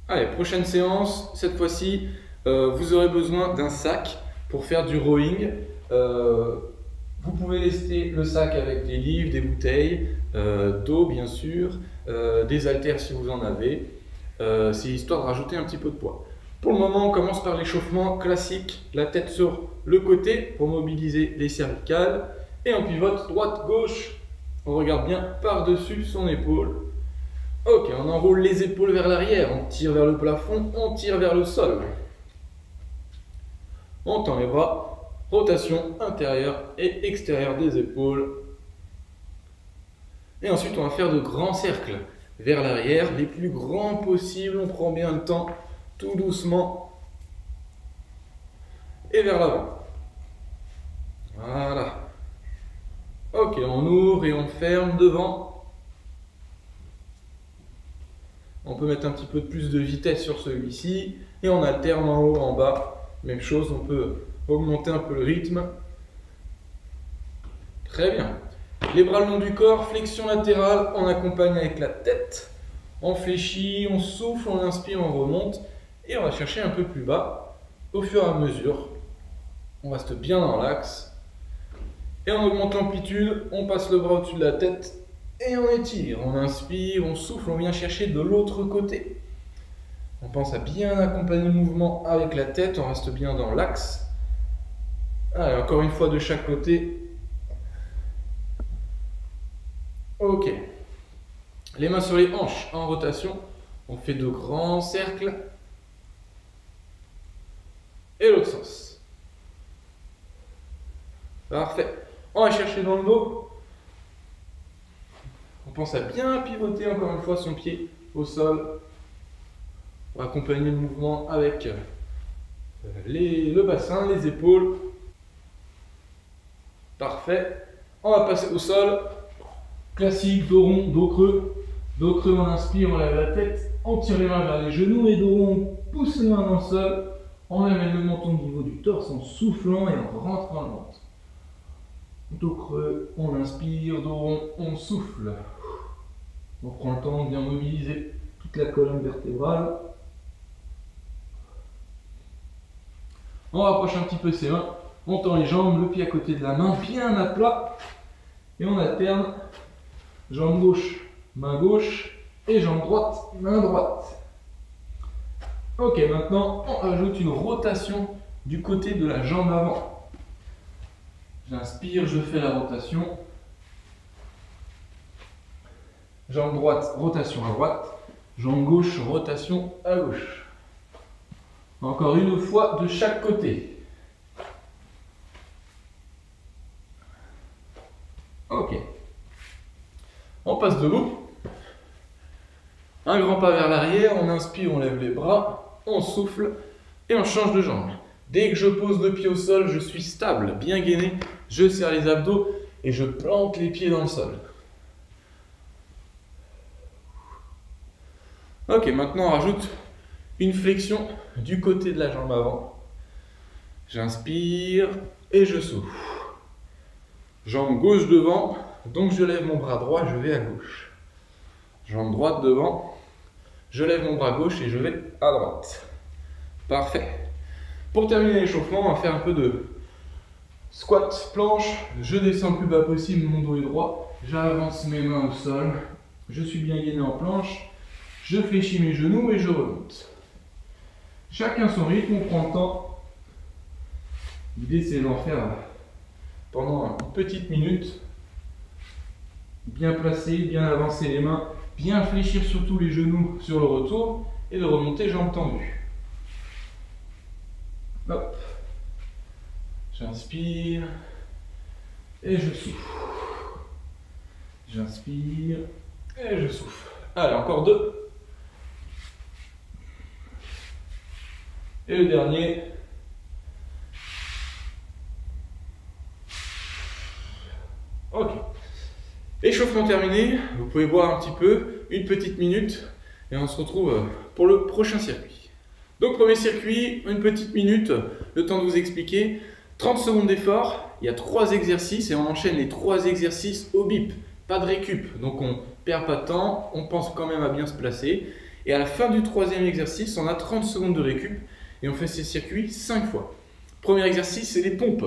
Allez, prochaine séance, cette fois-ci, vous aurez besoin d'un sac pour faire du rowing. Vous pouvez laisser le sac avec des livres, des bouteilles, d'eau bien sûr, des haltères si vous en avez. C'est histoire de rajouter un petit peu de poids. Pour le moment, on commence par l'échauffement classique, la tête sur le côté pour mobiliser les cervicales. Et on pivote droite-gauche, on regarde bien par-dessus son épaule. Ok, on enroule les épaules vers l'arrière, on tire vers le plafond, on tire vers le sol. On tend les bras, rotation intérieure et extérieure des épaules. Et ensuite, on va faire de grands cercles vers l'arrière, les plus grands possibles. On prend bien le temps, tout doucement. Et vers l'avant. Voilà. Ok, on ouvre et on ferme devant. On peut mettre un petit peu plus de vitesse sur celui-ci. Et on alterne en haut, en bas. Même chose, on peut augmenter un peu le rythme. Très bien. Les bras le long du corps, flexion latérale, on accompagne avec la tête. On fléchit, on souffle, on inspire, on remonte. Et on va chercher un peu plus bas. Au fur et à mesure, on reste bien dans l'axe. Et on augmente l'amplitude, on passe le bras au-dessus de la tête. Et on étire, on inspire, on souffle, on vient chercher de l'autre côté. On pense à bien accompagner le mouvement avec la tête, on reste bien dans l'axe. Allez, encore une fois de chaque côté. Ok. Les mains sur les hanches en rotation. On fait de grands cercles. Et l'autre sens. Parfait. On va chercher dans le dos. On pense à bien pivoter encore une fois son pied au sol. On va accompagner le mouvement avec le bassin, les épaules. Parfait. On va passer au sol. Classique, dos rond, dos creux. Dos creux, on inspire, on lève la tête. On tire les mains vers les genoux et dos rond, on pousse les mains dans le sol. On amène le menton au niveau du torse en soufflant et en rentrant le ventre. Dos creux, on inspire, dos rond, on souffle. On prend le temps de bien mobiliser toute la colonne vertébrale. On rapproche un petit peu ses mains, on tend les jambes, le pied à côté de la main, bien à plat. Et on alterne, jambe gauche, et jambe droite, main droite. Ok, maintenant on ajoute une rotation du côté de la jambe avant. J'inspire, je fais la rotation. Jambe droite, rotation à droite. Jambe gauche, rotation à gauche. Encore une fois de chaque côté. Ok. On passe debout. Un grand pas vers l'arrière, on inspire, on lève les bras, on souffle et on change de jambe. Dès que je pose le pied au sol, je suis stable, bien gainé, je serre les abdos et je plante les pieds dans le sol. Ok, maintenant on rajoute une flexion du côté de la jambe avant. J'inspire et je souffle. Jambe gauche devant, donc je lève mon bras droit, je vais à gauche. Jambe droite devant, je lève mon bras gauche et je vais à droite. Parfait. Pour terminer l'échauffement, on va faire un peu de squat, planche. Je descends le plus bas possible, mon dos est droit. J'avance mes mains au sol. Je suis bien gainé en planche. Je fléchis mes genoux et je remonte. Chacun son rythme, on prend le temps. L'idée c'est d'en faire pendant une petite minute. Bien placer, bien avancer les mains, bien fléchir surtout les genoux sur le retour et de remonter jambes tendues. Hop. J'inspire et je souffle. J'inspire et je souffle. Allez, encore deux. Et le dernier. Ok. Échauffement terminé. Vous pouvez boire un petit peu, une petite minute, et on se retrouve pour le prochain circuit. Donc premier circuit, une petite minute, le temps de vous expliquer. 30 secondes d'effort, il y a 3 exercices et on enchaîne les 3 exercices au bip. Pas de récup, donc on perd pas de temps, on pense quand même à bien se placer. Et à la fin du troisième exercice, on a 30 secondes de récup et on fait ces circuits 5 fois. Premier exercice, c'est les pompes.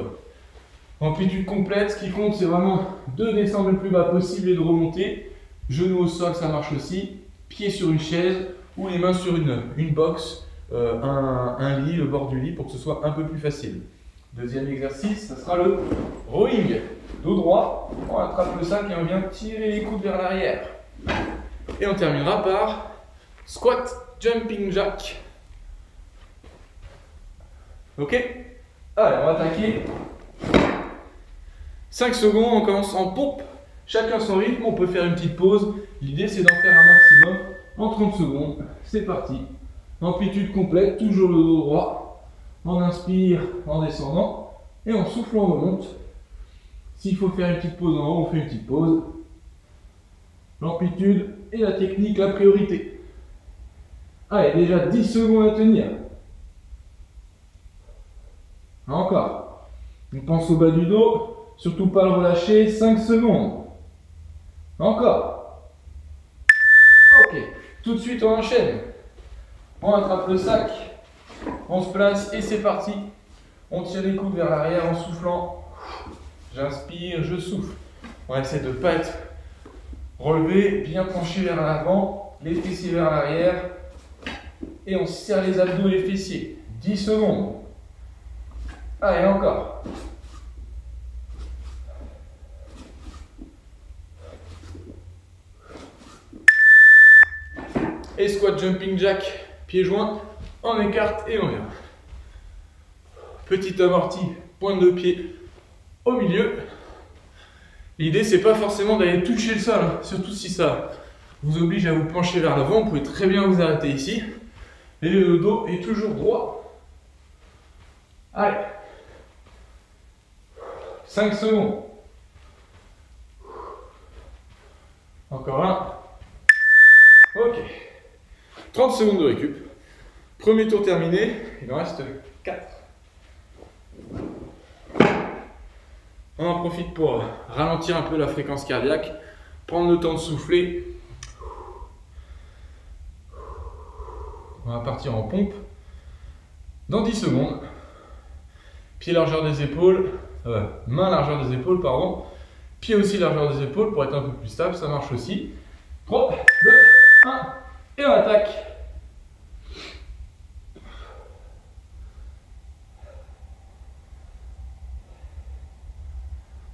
Amplitude complète, ce qui compte, c'est vraiment de descendre le plus bas possible et de remonter. Genoux au sol, ça marche aussi. Pieds sur une chaise ou les mains sur une box, un lit, le bord du lit pour que ce soit un peu plus facile. Deuxième exercice, ça sera le rowing. Dos droit, on attrape le sac et on vient tirer les coudes vers l'arrière. Et on terminera par squat, jumping jack. Ok? Allez, on va attaquer. 5 secondes, on commence en pompe. Chacun son rythme, on peut faire une petite pause. L'idée, c'est d'en faire un maximum en 30 secondes. C'est parti. Amplitude complète, toujours le dos droit. On inspire en descendant et en soufflant, on remonte. S'il faut faire une petite pause en haut, on fait une petite pause. L'amplitude et la technique, la priorité. Allez, déjà 10 secondes à tenir. Encore. On pense au bas du dos. Surtout pas le relâcher. 5 secondes. Encore. Ok. Tout de suite, on enchaîne. On attrape le sac. On se place et c'est parti. On tire les coudes vers l'arrière en soufflant. J'inspire, je souffle. On essaie de ne pas être relevé, bien penché vers l'avant, les fessiers vers l'arrière. Et on serre les abdos et les fessiers. 10 secondes. Allez, encore. Et squat jumping jack, pieds joints, on écarte et on vient. Petit amorti, pointe de pied au milieu. L'idée, c'est pas forcément d'aller toucher le sol, hein, surtout si ça vous oblige à vous pencher vers l'avant. Vous pouvez très bien vous arrêter ici. Et le dos est toujours droit. Allez. 5 secondes. Encore un. Ok. 30 secondes de récup. Premier tour terminé. Il en reste 4. On en profite pour ralentir un peu la fréquence cardiaque. Prendre le temps de souffler. On va partir en pompe. Dans 10 secondes. Pied largeur des épaules. Main largeur des épaules, pardon. Pied aussi largeur des épaules pour être un peu plus stable, ça marche aussi. 3, 2, 1, et on attaque.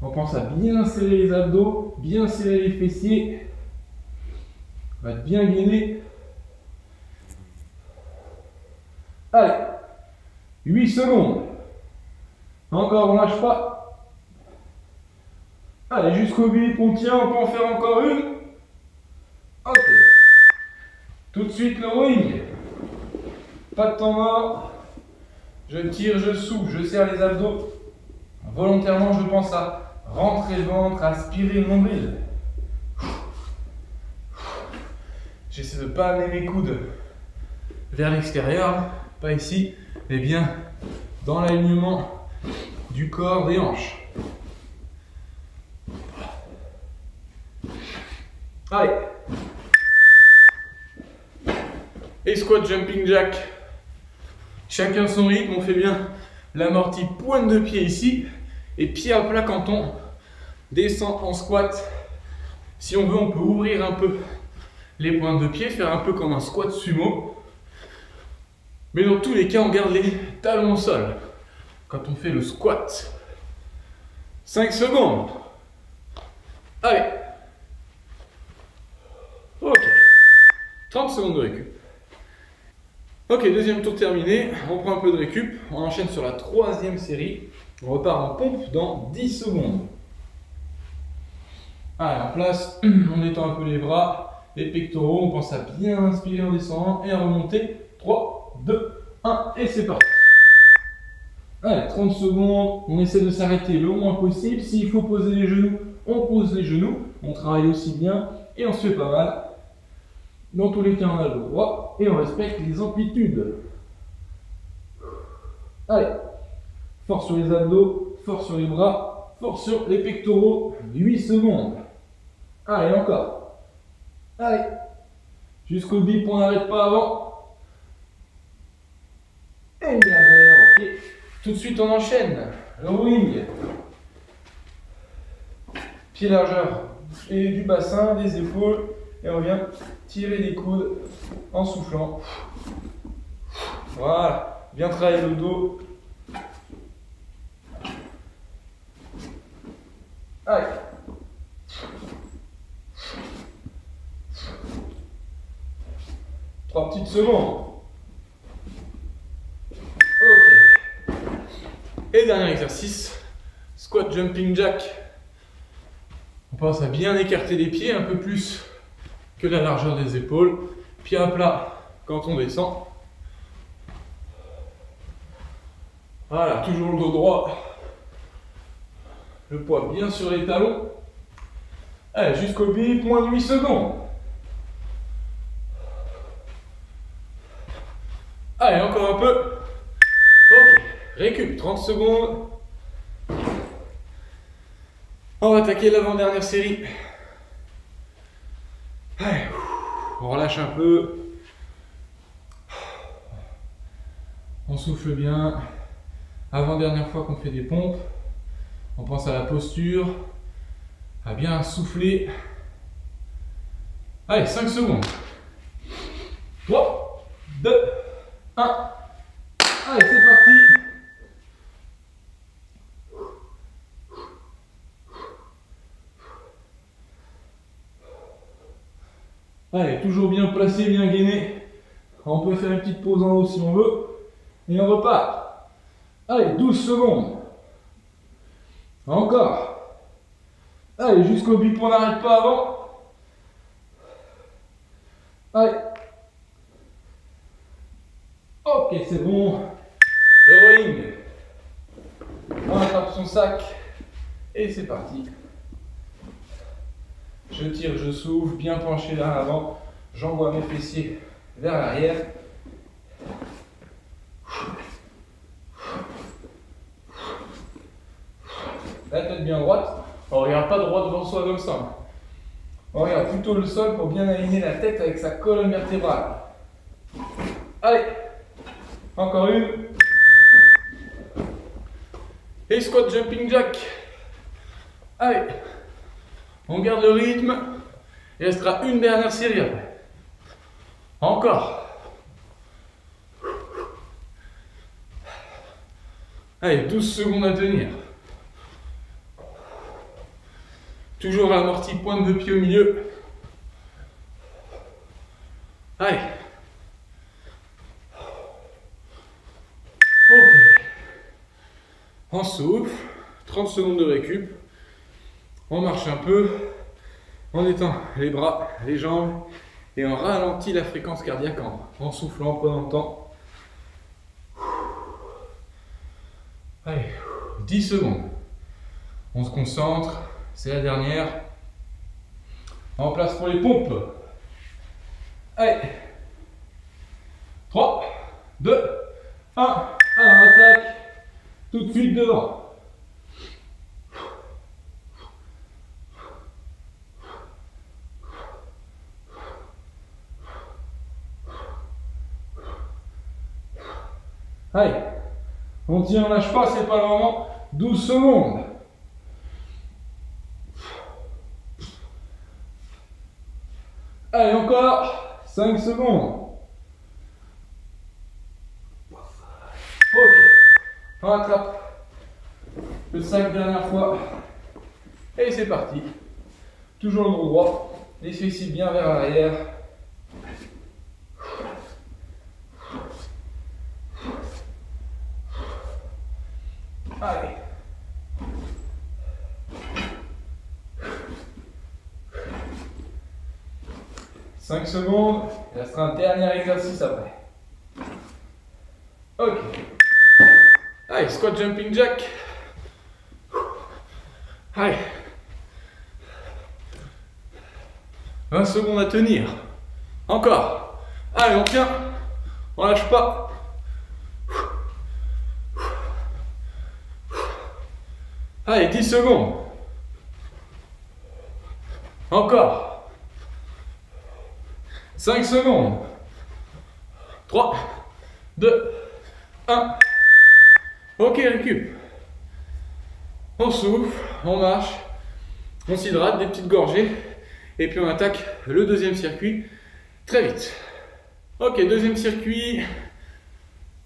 On pense à bien serrer les abdos, bien serrer les fessiers. On va être bien gainé. Allez, 8 secondes. Encore, on lâche pas. Allez, jusqu'au but, on tient, on peut en faire encore une. Ok. Tout de suite le rowing. Pas de temps mort. Je tire, je souffle, je serre les abdos. Volontairement, je pense à rentrer le ventre, aspirer le nombril. J'essaie de ne pas amener mes coudes vers l'extérieur, pas ici, mais bien dans l'alignement du corps, des hanches. Allez. Et squat jumping jack. Chacun son rythme, on fait bien l'amorti pointe de pied ici et pied à plat quand on descend en squat. Si on veut, on peut ouvrir un peu les pointes de pied, faire un peu comme un squat sumo. Mais dans tous les cas, on garde les talons au sol quand on fait le squat. 5 secondes. Allez. Ok. 30 secondes de récup. Ok, deuxième tour terminé. On prend un peu de récup. On enchaîne sur la troisième série. On repart en pompe dans 10 secondes. Allez, en place. On étend un peu les bras, les pectoraux. On pense à bien inspirer en descendant et à remonter. 3, 2, 1 et c'est parti. Allez, 30 secondes. On essaie de s'arrêter le moins possible. S'il faut poser les genoux, on pose les genoux. On travaille aussi bien et on se fait pas mal. Dans tous les cas, on a le droit et on respecte les amplitudes. Allez, force sur les abdos, force sur les bras, force sur les pectoraux. 8 secondes. Allez, encore. Allez. Jusqu'au dip, on n'arrête pas avant. Et une dernière, ok. Tout de suite, on enchaîne. Le rowing. Pied largeur et du bassin, des épaules. Et on vient tirer des coudes en soufflant. Voilà. Bien travailler le dos. Allez. Trois petites secondes. Ok. Et dernier exercice, squat jumping jack. On pense à bien écarter les pieds, un peu plus que la largeur des épaules. Pied à plat quand on descend. Voilà, toujours le dos droit. Le poids bien sur les talons. Allez, jusqu'au bip, moins de 8 secondes. Allez, encore un peu. Ok, récup, 30 secondes. On va attaquer l'avant-dernière série. Allez, on relâche un peu. On souffle bien. Avant-dernière fois qu'on fait des pompes. On pense à la posture, à bien souffler. Allez, 5 secondes. 3, 2, 1. Allez, c'est parti. Allez, toujours bien placé, bien gainé. On peut faire une petite pause en haut si on veut. Et on repart. Allez, 12 secondes. Encore. Allez, jusqu'au bip, on n'arrête pas avant. Allez. Ok, c'est bon. Le rowing. On attrape son sac. Et c'est parti. Je tire, je souffle, bien penché vers l'avant. J'envoie mes fessiers vers l'arrière. La tête bien droite. On ne regarde pas droit devant soi comme ça. On regarde plutôt le sol pour bien aligner la tête avec sa colonne vertébrale. Allez. Encore une. Et squat jumping jack. Allez. On garde le rythme. Il restera une dernière série après. Encore. Allez, 12 secondes à tenir. Toujours amorti, pointe de pied au milieu. Allez. Ok. On souffle. 30 secondes de récup. On marche un peu. On étend les bras, les jambes. Et on ralentit la fréquence cardiaque en soufflant, en prenant le temps. Allez. 10 secondes. On se concentre. C'est la dernière. En place pour les pompes. Allez. 3, 2, 1. Alors on attaque. Tout de suite devant. Allez. On tient, on lâche pas, c'est pas le moment. 12 secondes. Allez, encore 5 secondes. Ok. On rattrape le sac dernière fois. Et c'est parti. Toujours le dos droit. Les fessiers bien vers l'arrière. Allez. Cinq secondes, il restera un dernier exercice après. Ok. Allez, squat jumping jack. Allez. 20 secondes à tenir. Encore. Allez, on tient. On lâche pas. Allez, 10 secondes. 5 secondes. 3, 2, 1. Ok, récup. On souffle, on marche, on s'hydrate, des petites gorgées. Et puis on attaque le deuxième circuit très vite. Ok, deuxième circuit.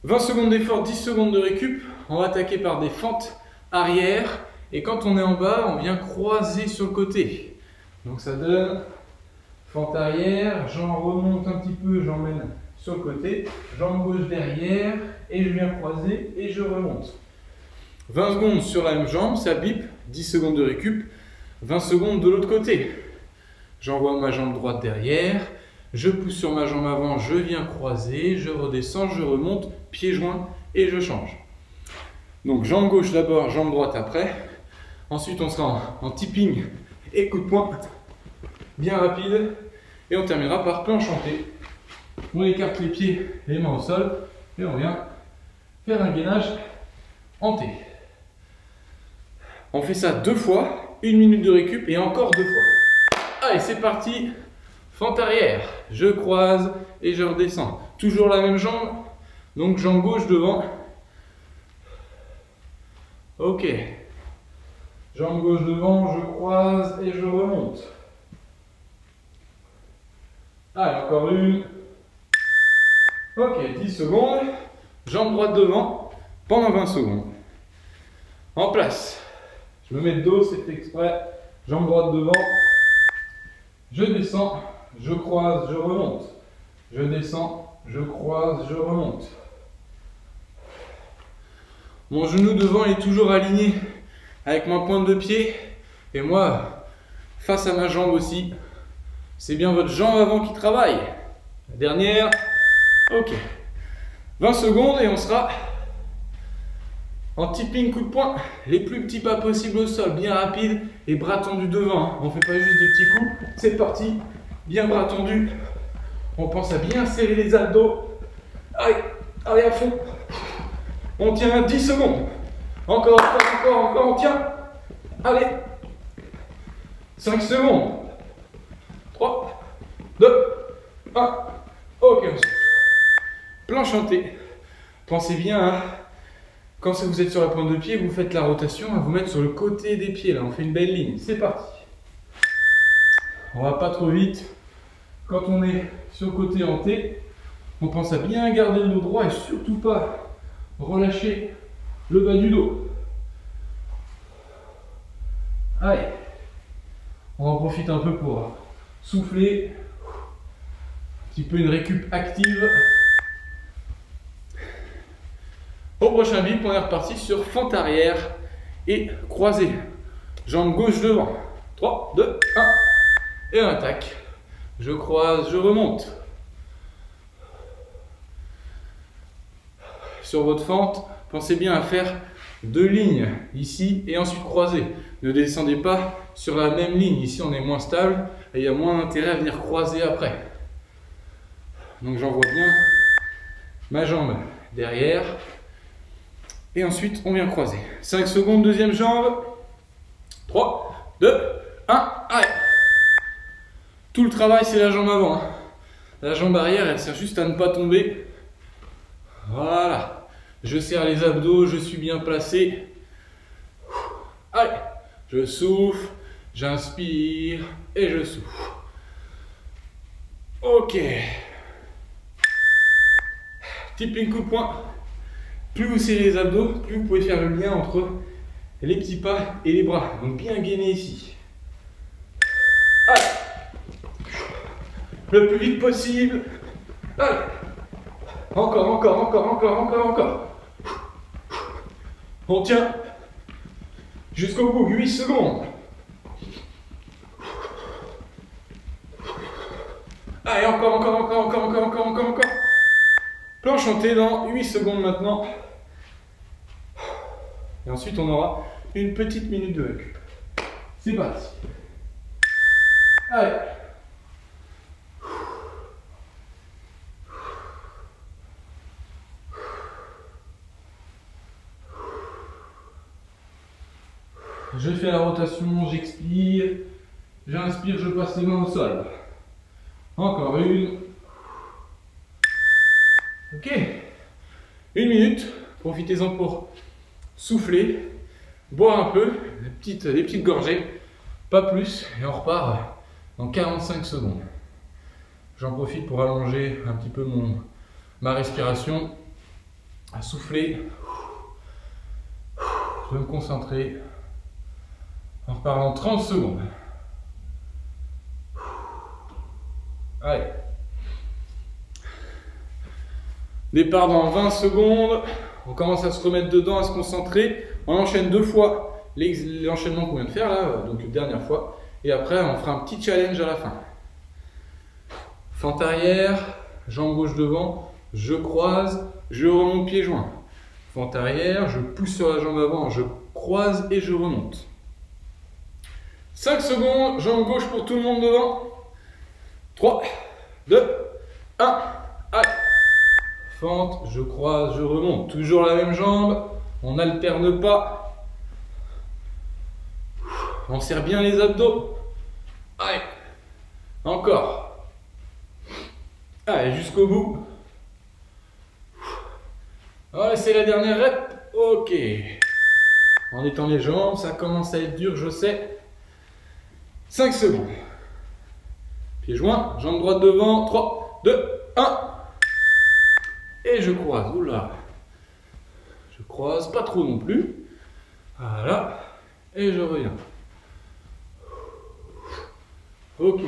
20 secondes d'effort, 10 secondes de récup. On va attaquer par des fentes arrière. Et quand on est en bas, on vient croiser sur le côté. Donc ça donne fente arrière, j'en remonte un petit peu, j'emmène sur le côté, jambe gauche derrière, et je viens croiser et je remonte. 20 secondes sur la même jambe, ça bip, 10 secondes de récup, 20 secondes de l'autre côté. J'envoie ma jambe droite derrière, je pousse sur ma jambe avant, je viens croiser, je redescends, je remonte, pieds joints et je change. Donc jambe gauche d'abord, jambe droite après. Ensuite on sera en tipping et coup de poing, bien rapide. Et on terminera par planche hantée. On écarte les pieds, les mains au sol et on vient faire un gainage hanté. On fait ça 2 fois, 1 minute de récup et encore 2 fois. Allez, c'est parti. Fente arrière, je croise et je redescends. Toujours la même jambe, donc jambe gauche devant. Ok. Jambe gauche devant, je croise et je remonte. Allez, encore une. Ok, 10 secondes. Jambe droite devant pendant 20 secondes. En place. Je me mets de dos, c'est exprès. Jambe droite devant. Je descends, je croise, je remonte. Je descends, je croise, je remonte. Mon genou devant est toujours aligné avec ma pointe de pied. Et moi, face à ma jambe aussi. C'est bien votre jambe avant qui travaille. La dernière. Ok. 20 secondes et on sera en tipping coup de poing. Les plus petits pas possibles au sol, bien rapide et bras tendus devant. On ne fait pas juste des petits coups. C'est parti. Bien bras tendus. On pense à bien serrer les abdos. Allez, allez à fond. On tient 10 secondes. Encore, on tient. Allez. 5 secondes. 3, 2, 1. Ok, on souffle. Planche hantée. Pensez bien, hein, quand vous êtes sur la pointe de pied, vous faites la rotation à vous mettre sur le côté des pieds. Là, on fait une belle ligne. C'est parti. On va pas trop vite. Quand on est sur le côté hanté, on pense à bien garder le dos droit et surtout pas relâcher le bas du dos. Allez. On en profite un peu pour souffler. Un petit peu une récup active. Au prochain bip, on est reparti sur fente arrière et croisée. Jambe gauche devant. 3, 2, 1. Et on attaque. Je croise, je remonte. Sur votre fente, pensez bien à faire 2 lignes ici et ensuite croiser. Ne descendez pas sur la même ligne. Ici, on est moins stable et il y a moins d'intérêt à venir croiser après. Donc, j'envoie bien ma jambe derrière. Et ensuite, on vient croiser. 5 secondes, deuxième jambe. 3, 2, 1, allez. Tout le travail, c'est la jambe avant. La jambe arrière, elle sert juste à ne pas tomber. Voilà. Je serre les abdos, je suis bien placé. Allez. Je souffle, j'inspire et je souffle. Ok. Tipping coup de poing. Plus vous serrez les abdos, plus vous pouvez faire le lien entre les petits pas et les bras. Donc bien gainer ici. Allez. Le plus vite possible. Allez. Encore. On tient jusqu'au bout, 8 secondes. Allez, encore. Planche hantée dans 8 secondes maintenant. Et ensuite, on aura une petite minute de récup. C'est parti. Allez. Je fais la rotation, j'expire, j'inspire, je passe les mains au sol. Encore une. Ok. 1 minute. Profitez-en pour souffler, boire un peu, des petites gorgées, pas plus, et on repart dans 45 secondes. J'en profite pour allonger un petit peu ma respiration, à souffler. Je vais me concentrer. On repart dans 30 secondes. Allez. Départ dans 20 secondes. On commence à se remettre dedans, à se concentrer. On enchaîne 2 fois l'enchaînement qu'on vient de faire là, donc la dernière fois. Et après, on fera un petit challenge à la fin. Fente arrière, jambe gauche devant, je croise, je remonte pied joint. Fente arrière, je pousse sur la jambe avant, je croise et je remonte. 5 secondes, jambe gauche pour tout le monde devant. 3, 2, 1, allez. Fente, je croise, je remonte. Toujours la même jambe, on n'alterne pas. On serre bien les abdos. Allez, encore. Allez, jusqu'au bout. Voilà, c'est la dernière rep. Ok. On étend les jambes, ça commence à être dur, je sais. 5 secondes. Pied joint, jambe droite devant. 3, 2, 1. Et je croise. Oula. Je croise, pas trop non plus. Voilà. Et je reviens. Ok.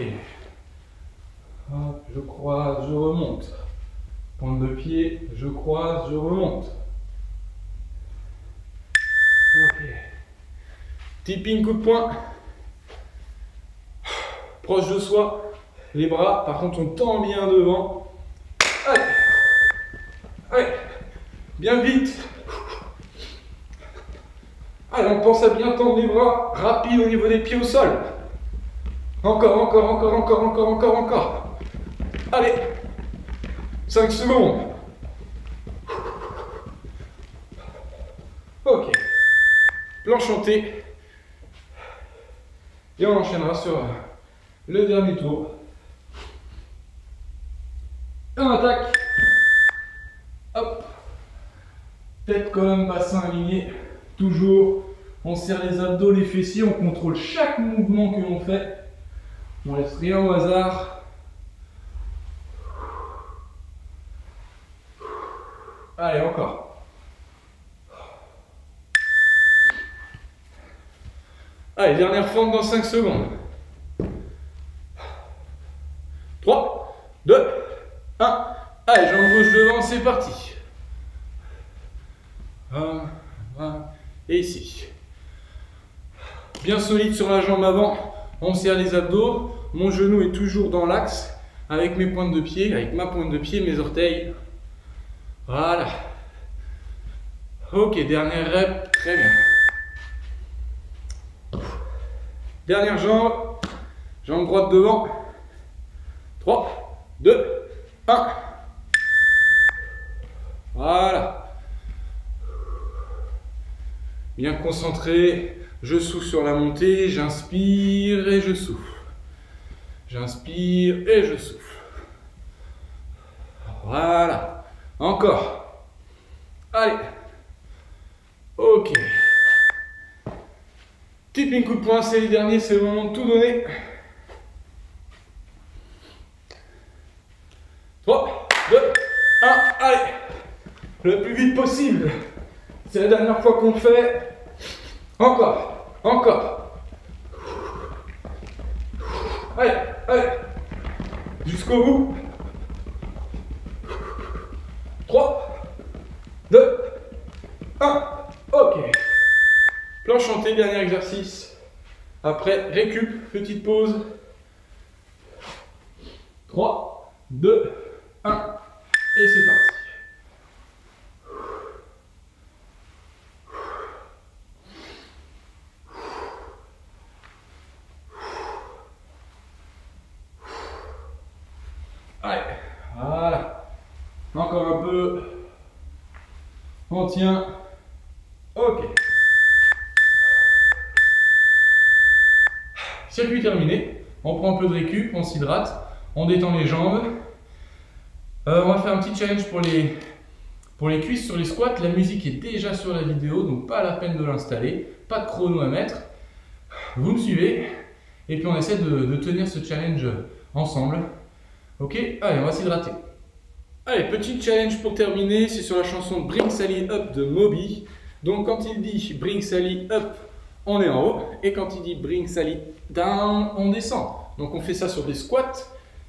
Hop, je croise, je remonte. Pointe de pied, je croise, je remonte. Ok. Tipping coup de poing. Proche de soi. Les bras, par contre, on tend bien devant. Allez. Allez. Bien vite. Allez, on pense à bien tendre les bras. Rapide au niveau des pieds au sol. Encore, encore, encore, encore, encore, encore, encore. Allez. 5 secondes. Ok. Planche hantée. Et on enchaînera sur le dernier tour. On attaque. Hop. Tête, colonne, bassin aligné. Toujours. On serre les abdos, les fessiers. On contrôle chaque mouvement que l'on fait. On laisse rien au hasard. Allez, encore. Allez, dernière fente dans 5 secondes. 3, 2, 1. Allez, jambe gauche devant, c'est parti. 1, 20, et ici. Bien solide sur la jambe avant. On serre les abdos. Mon genou est toujours dans l'axe avec mes pointes de pied, avec ma pointe de pied, mes orteils. Voilà. Ok, dernière rep, très bien. Dernière jambe, jambe droite devant. 3, 2, 1. Voilà. Bien concentré, je souffle sur la montée, j'inspire et je souffle. J'inspire et je souffle. Voilà. Encore. Allez. Ok. Tipping coup de poing, c'est les derniers, c'est le moment de tout donner. 3, 2, 1, allez. Le plus vite possible. C'est la dernière fois qu'on le fait. Encore, encore. Allez, allez. Jusqu'au bout. 3, 2, 1. Ok. Planche hantée, dernier exercice. Après, récup, petite pause. 3, 2, 1. Et c'est parti. Allez, voilà. Encore un peu. On tient. Ok. Circuit terminé. On prend un peu de récup, on s'hydrate. On détend les jambes. On va faire un petit challenge pour les cuisses sur les squats. La musique est déjà sur la vidéo, donc pas la peine de l'installer. Pas de chrono à mettre. Vous me suivez. Et puis on essaie de tenir ce challenge ensemble. Ok, allez, on va s'hydrater. Allez, petit challenge pour terminer, c'est sur la chanson Bring Sally Up de Moby. Donc quand il dit Bring Sally Up, on est en haut. Et quand il dit Bring Sally Down, on descend. Donc on fait ça sur des squats.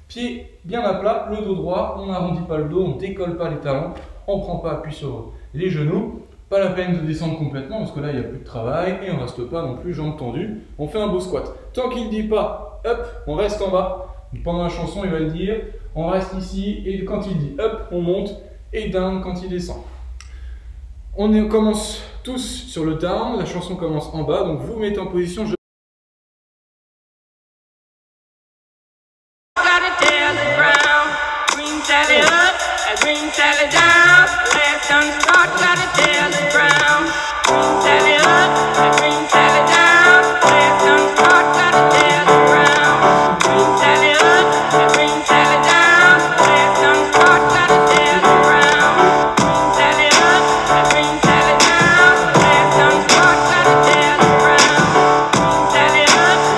Pieds bien à plat, le dos droit, on n'arrondit pas le dos, on ne décolle pas les talons, on ne prend pas appui sur les genoux. Pas la peine de descendre complètement parce que là il n'y a plus de travail et on ne reste pas non plus jambes tendues. On fait un beau squat. Tant qu'il ne dit pas up, on reste en bas. Pendant la chanson, il va le dire, on reste ici et quand il dit up, on monte et down quand il descend. On commence tous sur le down, la chanson commence en bas, donc vous mettez en position. Bring Sally down, left unstart, gotta tell the ground. Bring Sally up, bring Sally down, left unstart, gotta tell the ground. Bring Sally up, bring Sally down, left unstart, gotta tell the ground. Bring Sally up, bring Sally down, left unstart, gotta tell the ground. Bring Sally up, bring Sally down, left unstart, gotta tell the ground. Bring Sally up,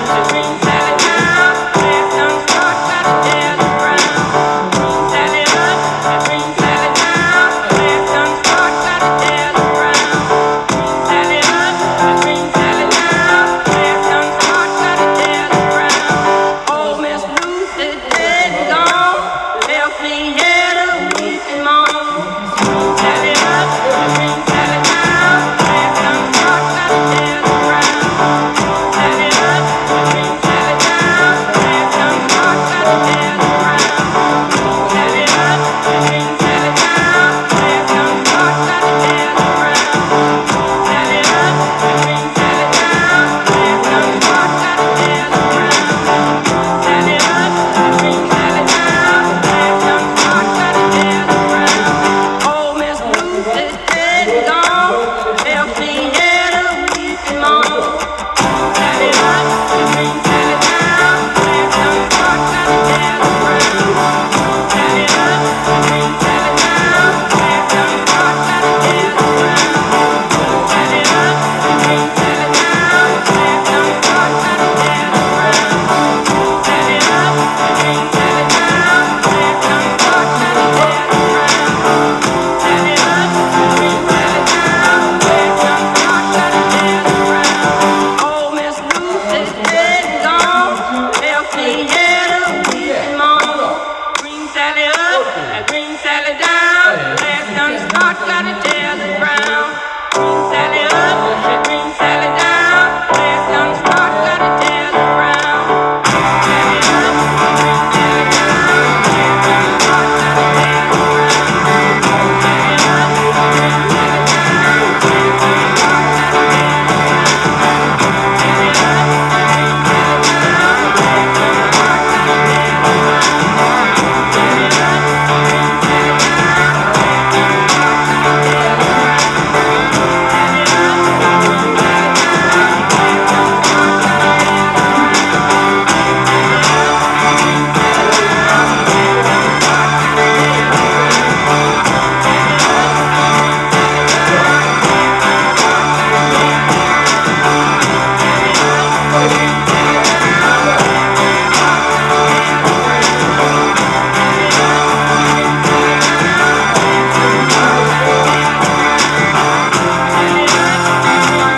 bring Sally down, left unstart, gotta tell the ground. Bring Sally up, bring Sally down, left unstart, gotta tell the ground. Old Miss Lucy's dead and gone, left me here to weep and moan. Bring Sally up, bring Sally down, left unstart, gotta tell the ground. Bring Sally up, bring Sally down, left unstart, gotta tell the ground. Bring Sally up, bring Sally down, left unstart, gotta tell the ground. Bring Sally up, bring Sally down, left unstart, gotta tell the ground. Bring Sally up, bring Sally down, left unstart, gotta tell the ground. Old Miss Lucy's dead and gone, left me here to weep and moan. Bring Sally up, bring Sally down, left unstart, gotta tell the ground. Bring Sally up, bring Sally down, left unstart, gotta tell the ground. Bring Sally up, bring Sally down, left unstart, gotta tell the ground. Bring Sally up, bring Sally down, left unstart, gotta tell the ground. Bring Sally up, bring Sally down, left unstart, gotta tell the ground. Old Miss Lucy's dead and gone, left me here to weep and moan. Bring Sally up, bring Sally down, left unstart, gotta tell the ground. Bring Sally up, bring Sally down, left unstart, gotta tell the ground. Bring Sally up, bring Sally down, left unstart, gotta tell the ground. Bring Sally up, bring Sally down, left unstart, gotta tell the ground. Bring Sally up, bring Sally down, left unstart, gotta tell the ground. Bring Sally up, bring Sally down, left unstart, gotta tell the ground.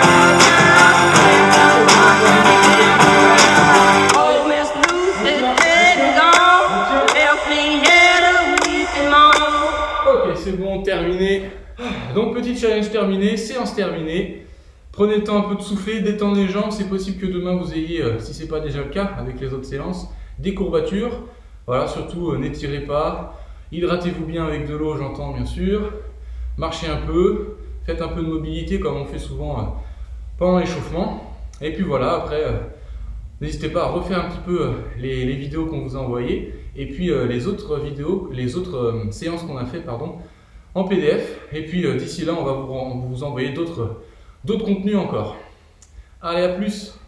Old Miss Lucy's dead and gone, left me here to weep and moan. Ok, c'est bon, terminé. Donc petit challenge terminé, séance terminée. Prenez le temps un peu de souffler, détendre les jambes. C'est possible que demain vous ayez, si ce n'est pas déjà le cas avec les autres séances, des courbatures. Voilà, surtout n'étirez pas. Hydratez-vous bien avec de l'eau, j'entends bien sûr. Marchez un peu, faites un peu de mobilité comme on fait souvent pendant l'échauffement. Et puis voilà, après, n'hésitez pas à refaire un petit peu les vidéos qu'on vous a envoyées. Et puis les autres vidéos, les autres séances qu'on a fait, pardon, en PDF. Et puis d'ici là, on va vous envoyer d'autres contenus encore. Allez, à plus!